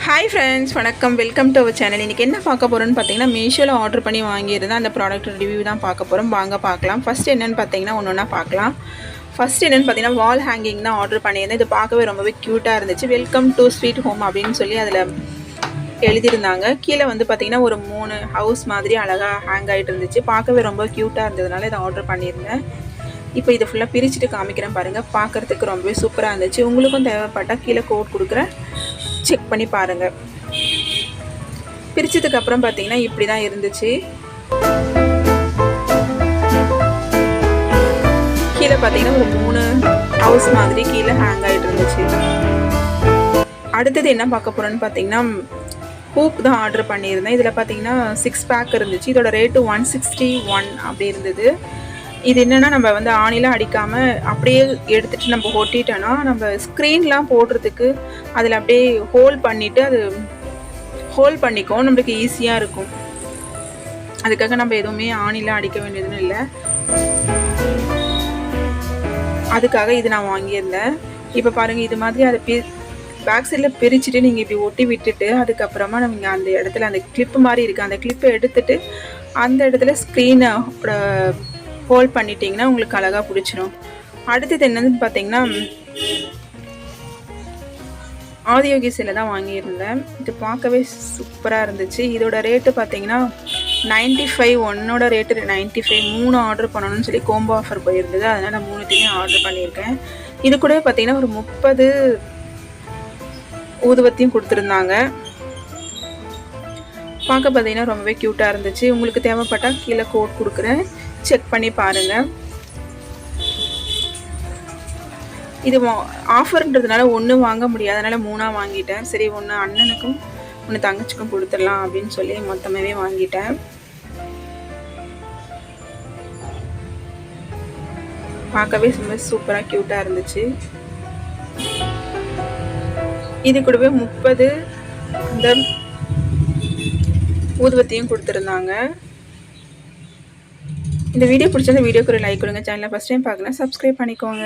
Hi friends, வணக்கம். Welcome to our channel. இன்றைக்கி என்ன பார்க்க போகிறோன்னு பார்த்தீங்கன்னா, மீஷோவில் ஆர்டர் பண்ணி வாங்கியிருந்தேன். அந்த ப்ராடக்ட் ரிவ்யூ தான் பார்க்க போகிறோம். வாங்க பார்க்கலாம். ஃபஸ்ட் என்னென்னு பார்த்தீங்கன்னா ஒன்று ஒன்றா பார்க்கலாம். ஃபஸ்ட் என்னென்னு பார்த்தீங்கன்னா வால் ஹேங்கிங் தான் ஆர்டர் பண்ணியிருந்தேன். இது பார்க்கவே ரொம்பவே க்யூட்டாக இருந்துச்சு. வெல்கம் டு ஸ்வீட் ஹோம் அப்படின்னு சொல்லி அதில் எழுதியிருந்தாங்க. கீழே வந்து பார்த்திங்கன்னா ஒரு 3 ஹவுஸ் மாதிரி அழகாக ஹேங் ஆகிட்டு இருந்துச்சு. பார்க்கவே ரொம்ப க்யூட்டாக இருந்ததுனால இதை ஆர்டர் பண்ணியிருந்தேன். இப்போ இதை ஃபுல்லாக பிரிச்சுட்டு காமிக்கிறேன் பாருங்கள். பார்க்குறதுக்கு ரொம்பவே சூப்பராக இருந்துச்சு. உங்களுக்கும் தேவைப்பட்டால் கீழே கோட் கொடுக்குறேன், செக் பண்ணி பாருங்கள். பிரிச்சதுக்கப்புறம் பார்த்தீங்கன்னா இப்படி தான் இருந்துச்சு. கீழே பார்த்தீங்கன்னா ஒரு 3 ஹவுஸ் மாதிரி கீழே ஹேங் ஆகிட்டு இருந்துச்சு. அடுத்தது என்ன பார்க்க போகிறோன்னு பார்த்தீங்கன்னா ஹூக் தான் ஆர்டர் பண்ணியிருந்தேன். இதில் பார்த்தீங்கன்னா 6 பேக் இருந்துச்சு. இதோட ரேட்டு 161 அப்படி இருந்தது. இது என்னென்னா நம்ம வந்து ஆணிலாம் அடிக்காமல் அப்படியே எடுத்துகிட்டு நம்ம ஒட்டிட்டோன்னா நம்ம ஸ்க்ரீன்லாம் போடுறதுக்கு அதில் அப்படியே ஹோல்ட் பண்ணிவிட்டு அது ஹோல்ட் பண்ணிக்கும், நம்மளுக்கு ஈஸியாக இருக்கும். அதுக்காக நம்ம எதுவுமே ஆணிலாம் அடிக்க வேண்டியதுன்னு இல்லை. அதுக்காக இது நான் வாங்கியிருந்தேன். இப்போ பாருங்கள், இது மாதிரி அதை பேக் சைடில் பிரிச்சுட்டு நீங்கள் இப்படி ஒட்டி விட்டுட்டு அதுக்கப்புறமா நம்ம அந்த இடத்துல அந்த கிளிப்பு மாதிரி இருக்குது, அந்த கிளிப்பை எடுத்துட்டு அந்த இடத்துல ஸ்க்ரீனை ஹோல்ட் பண்ணிட்டீங்கன்னா உங்களுக்கு அழகாக பிடிச்சிரும். அடுத்தது என்னன்னு பார்த்தீங்கன்னா ஆதியோகி சிலை தான் வாங்கியிருந்தேன். இது பார்க்கவே சூப்பராக இருந்துச்சு. இதோட ரேட்டு பார்த்தீங்கன்னா 95, ஒன்னோட ரேட்டு 95. 3 ஆர்டர் பண்ணணும்னு சொல்லி கோம்போ ஆஃபர் போயிருந்தது. அதனால் நான் 3த்தையுமே ஆர்டர் பண்ணியிருக்கேன். இது கூட பார்த்தீங்கன்னா ஒரு 30 ஊதுவத்தியும் கொடுத்துருந்தாங்க. பார்க்க பார்த்தீங்கன்னா ரொம்பவே க்யூட்டாக இருந்துச்சு. உங்களுக்கு தேவைப்பட்டால் கீழே கோட் கொடுக்குறேன், செக் பண்ணி பாருங்கள். இது ஆஃபர்ன்றதுனால ஒன்று வாங்க முடியாது, அதனால் 3 வாங்கிட்டேன். சரி, ஒன்று அண்ணனுக்கும் ஒன்று தங்கச்சிக்கும் கொடுத்துடலாம் அப்படின்னு சொல்லி மொத்தமாகவே வாங்கிட்டேன். பார்க்கவே ரொம்ப சூப்பராக க்யூட்டாக இருந்துச்சு. இது கூடவே 30 இந்த ஊதுவத்தியும் கொடுத்துருந்தாங்க. இந்த வீடியோ பிடிச்சா வீடியோக்கு ஒரு லைக் கொடுங்க. சேனலை ஃபஸ்ட் டைம் பார்க்கலாம், சப்ஸ்கிரைப் பண்ணிக்கோங்க.